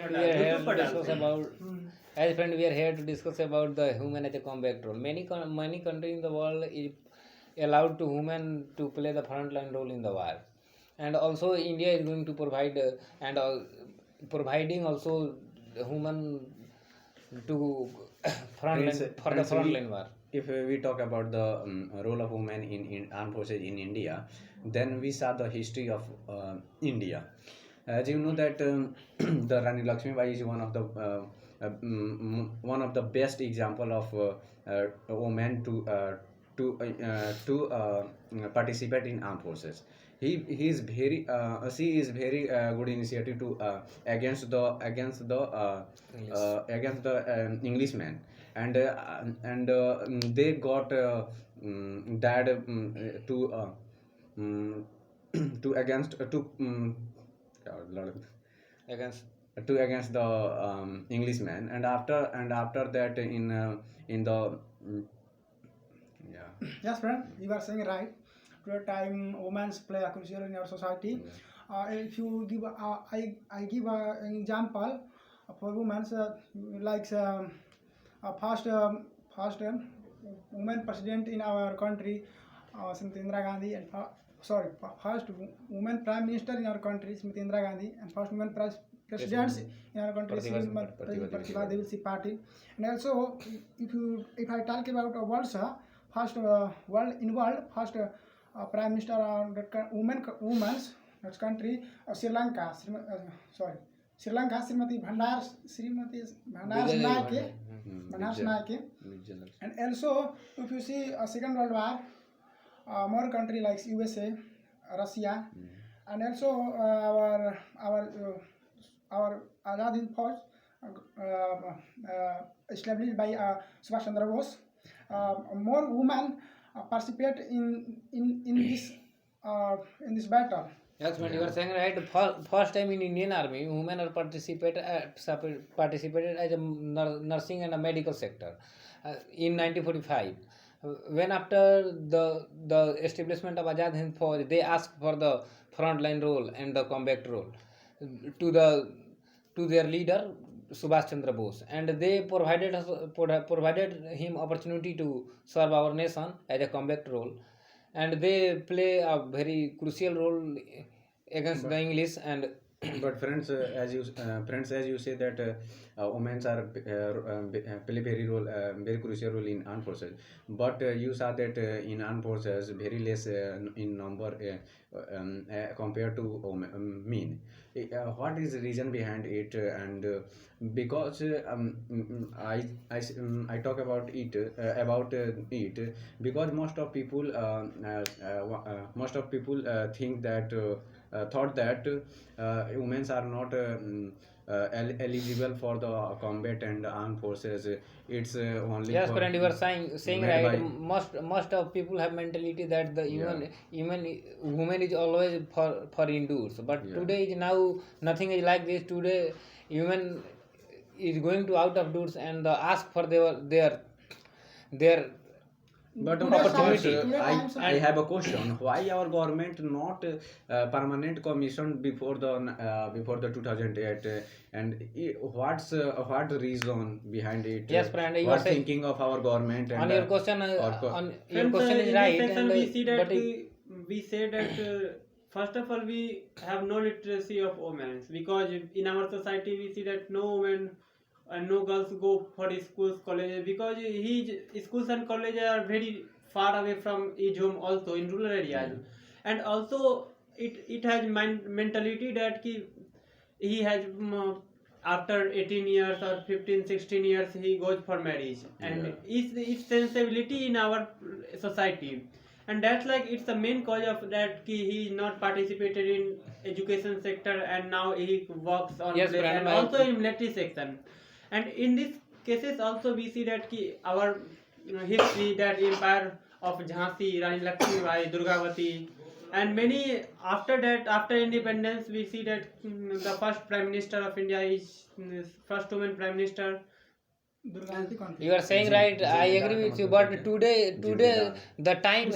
We are here to discuss about, as friend, we are here to discuss about the human as a combat role. Many countries in the world is allowed to human to play the frontline role in the war, and also India is going to provide and providing also the human to Friends, frontline for the friends, frontline war. if we talk about the role of women in armed forces in India, then we saw the history of India. As you know that the Rani Lakshmibai is one of the best example of women to participate in armed forces. He is very she is very good initiative to against the Englishman, and they got dad um, to against Against to against the Englishman, and after that in the yeah. Yes, friend, you are saying right. Today time, women play a crucial in our society. If you give, I give an example for women, like first, woman president in our country, Srimati Indira Gandhi, and first woman prime minister in our country, Srimati Indira Gandhi, and first woman presidents in our country, Pratibha Devi Patil. And also, if I talk about a world, first first prime minister that women's that country, Sri Lanka, Sri Lanka, Srimati Bhandar Naike, and also if you see a Second World War, more country like USA, Russia, and also our Azad Hind Fauj, established by Subhash Chandra Bose. More women participate in this battle. yes, but you are saying right. First time in Indian Army, women are participated as a nursing and a medical sector in 1945. When after the establishment of Azad Hind Fauj, they asked for the frontline role and the combat role to their leader Subhash Chandra Bose, and they provided him opportunity to serve our nation as a combat role, and they play a very crucial role against the English and But friends, as you say that women are play very crucial role in armed forces. But you saw that in armed forces very less in number compared to men. What is the reason behind it? And because I talk about it because most of people think that thought that women are not eligible for the combat and armed forces. It's only yes, for friend, you are saying made right. by Most of people have mentality that the yeah even woman is always for indoors. But yeah. today is now nothing is like this. Today, women is going to out of doors and ask for their But opportunity. I have a question. Why our government not permanent commission before the 2008 and what the reason behind it? Yes, friend, you are What saying thinking of our government on and your question. or On your Friends, question is in right, this section and we see that but we say that first of all we have no literacy of women, because in our society we see that no women and no girls go for schools, colleges, because schools and colleges are very far away from his home, also in rural areas. And also it has mentality that he has after 18 years or 15-16 years he goes for marriage, and yeah it's sensibility in our society, and that's like it's the main cause of that he is not participated in education sector, and now he works on yes, place, friend, and also in military section. And in these cases also we see that our history, that empire of Jhansi, Rani Lakshmibai, Durgavati, and many after that, after independence we see that the first prime minister of India is first woman prime minister Durganti country. You are saying right. I agree with you. But today the time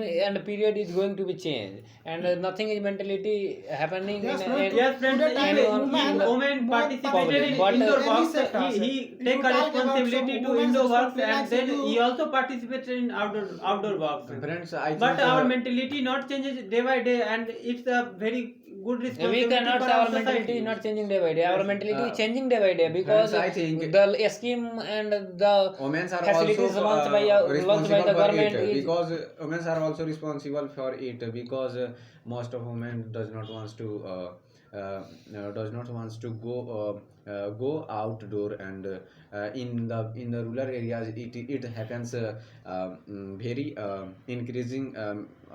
and period is going to be changed, and nothing is mentality happening Yes, in friend. Yes, friends, Today time if anyone women more participated in But, indoor any works, sectors. he If take you a talk about responsibility some to women's indoor works, and responsibility then to he also participated in outdoor works. Friends, I think But our mentality not changes day by day, and it's a very good we responsibility cannot for say our our mentality society. is not changing day by day. Our Yes. mentality is changing day by day because Friends, I think the scheme and the women are facilities also launched by responsible the for government it, is. because women are also responsible for it, because most of women does not wants to go outdoor, and in the rural areas it happens very increasing,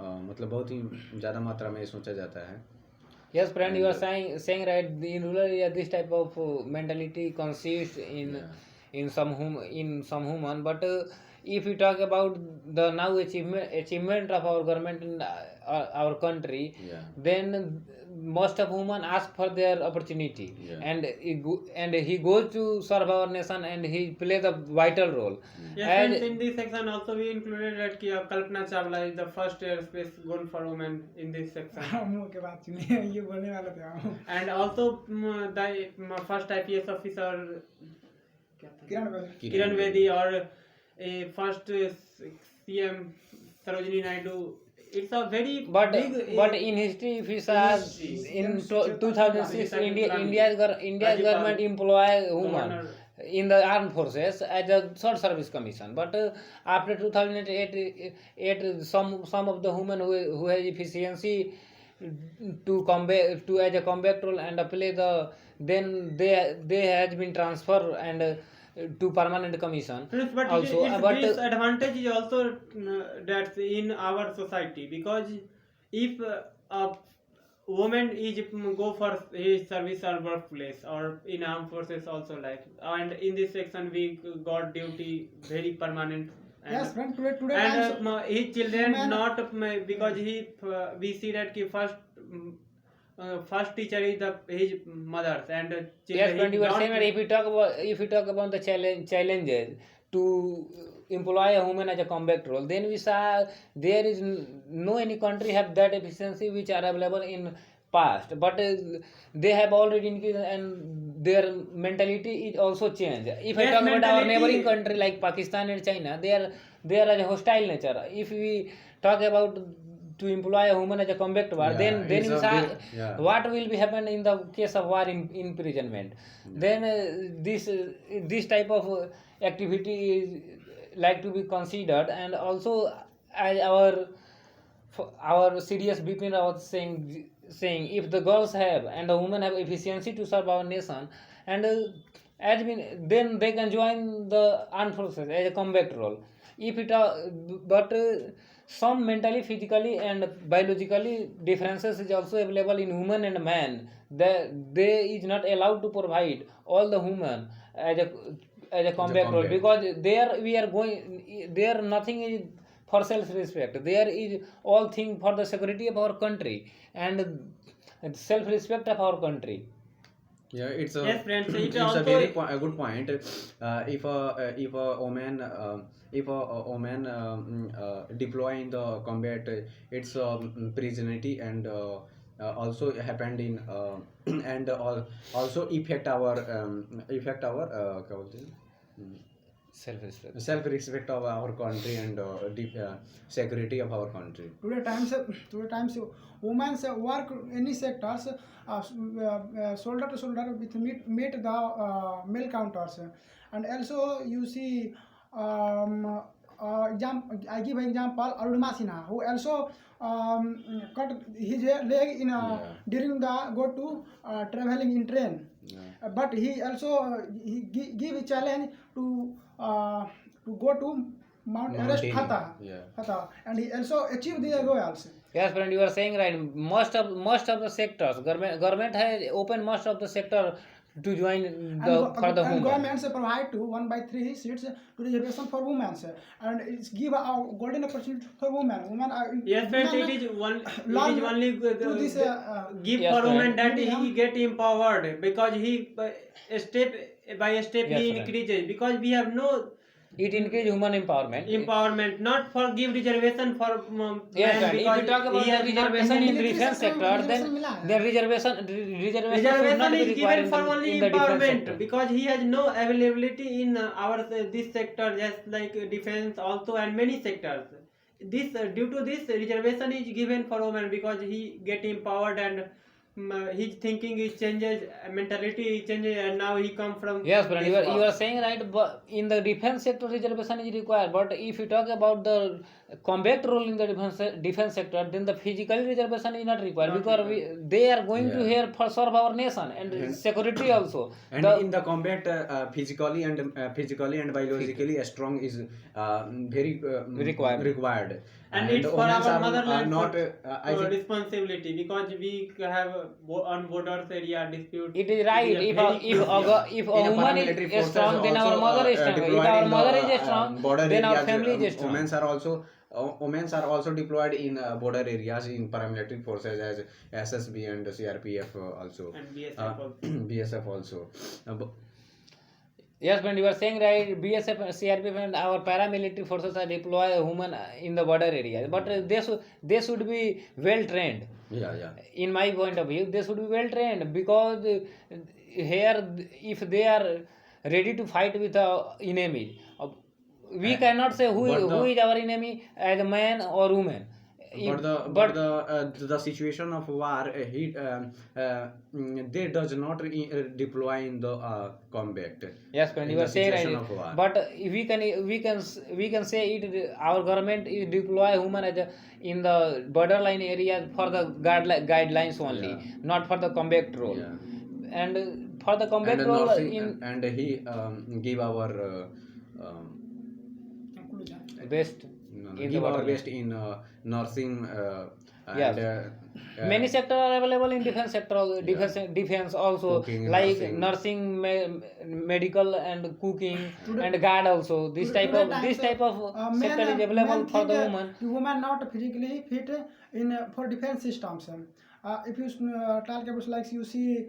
मतलब बहुत ही ज़्यादा मात्रा में सोचा जाता है. Yes, friend, you are And saying right. In rural area, this type of mentality consists yeah, in some human. But if we talk about the now achievement of our government in our country, yeah, then most of human ask for their opportunity, yeah, and he goes to serve our nation, and he plays a vital role. Yes, And friends, in this section also we included that Kalpana Chawla is the first airspace gone for women in this section. मुंह के बात सुनिए ये बोलने वाला था And also the first IPS officer Kiran Bedi Kiran Bedi, or first CM Sarojini Naidu. It's a very but big. but in history, if we say in 2006, India's government employ women in the armed forces as a short service commission. But after 2008, some of the women who has efficiency to combat to as a combat role and play then they has been transferred and to permanent commission Friends, but also. its But disadvantage is also that's in our society, because if a woman is go for his service or workplace or in armed forces also, like, and in this section we got duty very permanent. And, yes friend today and times his children women- not because we see that first teacher is his mothers, and yes, children but you were saying that if we talk about the challenges to employ a woman as a combat role, then we saw there is no any country have that efficiency which are available in past, but they have already increased and their mentality is also changed. If I Yes, talk about our mentality- neighboring country like Pakistan and China, they are a hostile nature. If we talk about to employ a woman as a combat war, Yeah, then it's we a saw yeah. what will be happen in the case of war imprisonment. Then this type of activity is like to be considered. And also as our serious Bipin was saying if the girls have and the women have efficiency to serve our nation, and then they can join the armed forces as a combat role. If it but some mentally, physically and biologically differences is also available in woman and man. They is not allowed to provide all the women as a combat role, combat. because there we are going there nothing is for self respect, there is all thing for the security of our country and self respect of our country. Yeah, it's a Yes, friends, it it's also- a very a good point. If a woman deploy in the combat, it's prisonity, and also happened in and also affect our क्या बोलते हैं? Self respect. self respect of our country, and security of our country. today times women work any sectors shoulder to shoulder with meet the male counters. And also you see I give example Arunima Sinha, who also cut his leg in during the go to traveling in train. But he also give a challenge to go to Mount Everest Mountain, Fatah, and he also achieved the goals. Yes, friend, you are saying right. Most of the sectors, government has opened most of the sector to join And, for the and women. governments provide to 1/3 seats to reservation for women, and it's give a golden opportunity for women. Women are Yes, friends, women it is one. It learn is only to this give Yes, for women friend. that medium. he get empowered, because he step by step Yes, he friend. increases, because we have no It increase human empowerment. empowerment, not for give reservation for Yes, man, and if because you talk about he the has not reservation in military defense sector sector, then reservation मिला है. the reservation should not reservation be is required given for only in the defense empowerment, sector. because he has no availability in our this sector, just like defense also and many sectors. This due to this reservation is given for women, because he get empowered, and his thinking is changes, mentality is changes, and now he come from Yes, friend, this you are work. saying right, but in the defense sector reservation is required. But if you talk about the combat role in the defense sector, then the physical reservation is not required, Not because required. they are going to Yeah. here for serve our nation and And- security also. And The in the combat, physically and biologically strong is very required. And it's for women our are motherland not. I think responsibility, because we have on borders area dispute. it is right. It is If very crucial. if a in a woman paramilitary is forces strong, then our also, mother is strong. If deployed our in the mother is strong, border then our areas. family is strong. Women are also deployed in border areas in paramilitary forces as SSB and CRPF also. And BSF Uh, also. BSF also. Yes, friend, you are saying right. BSF, CRPF, and our paramilitary forces are deploy women in the border area, but they should be well trained. Yeah. In my point of view, they should be well trained, because here, if they are ready to fight with the enemy, we cannot say who But who is our enemy, as a man or woman. But the situation of war, they does not deploy in the combat. Yes, friend, in you the are saying situation right. of war. But we can say it. Our government is deploy women as in the borderline areas for the guidelines only, Yeah. not for the combat role. Yeah. And for the combat And role nursing, in and he give our best in the give our borderline. best in nursing, Yes. and Many sectors are available in defense sector, defense also, Cooking, like nursing. medical and cooking and guard also. This type of sector is available for the woman. Women not physically fit in for defense systems. If you talk about, like, you see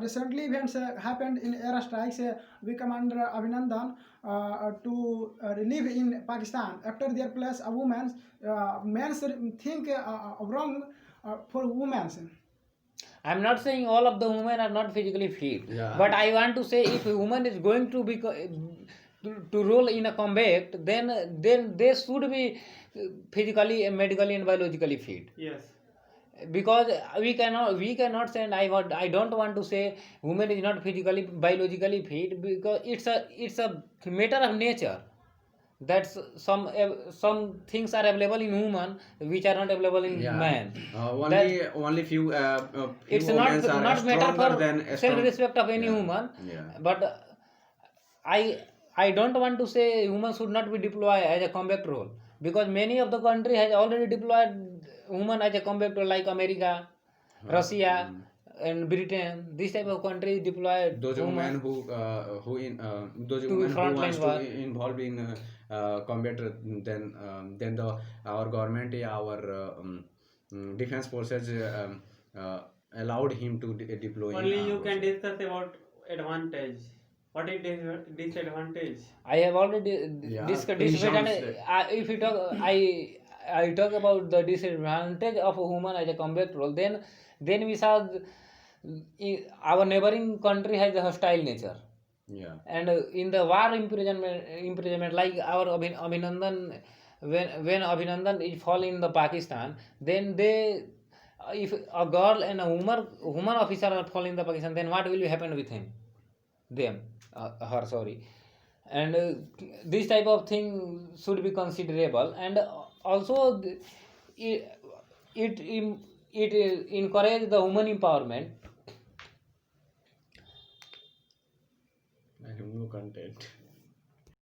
recently events happened in air strikes. We Commander Abhinandan to relieve in Pakistan. After their place, a woman, men think wrong for women. I'm not saying all of the women are not physically fit, Yeah. but I want to say, if a woman is going to be to roll in a combat, then they should be physically, medically, and biologically fit. Yes. Because we cannot say, and I don't want to say women is not physically, biologically fit, because it's a matter of nature. That's some things are available in woman which are not available in Yeah. man. Only few It's women not are matter stronger for than self respect of any Yeah. woman. Yeah. But I don't want to say women should not be deployed as a combat role, because many of the country has already deployed women as a combat role, like America, Russia, and Britain. This type of countries deployed Those women who those To women who frontline wants war. to involve in combat, then our government, our defense forces allowed him to deploy. Only in you armed can forces. discuss about advantage. What is disadvantage? I have already Yeah, discussed please disadvantage. don't If you talk, I talk about the disadvantage of a woman as a combat role. Then we saw our neighboring country has a hostile nature, Yeah. and in the war imprisonment, like our Abhinandan, when Abhinandan is fall in the Pakistan, then they, if a girl and a woman officer are fall in the Pakistan, then what will happen with them, her, sorry. And this type of thing should be considerable, and also it it encourage the woman empowerment. I have no content.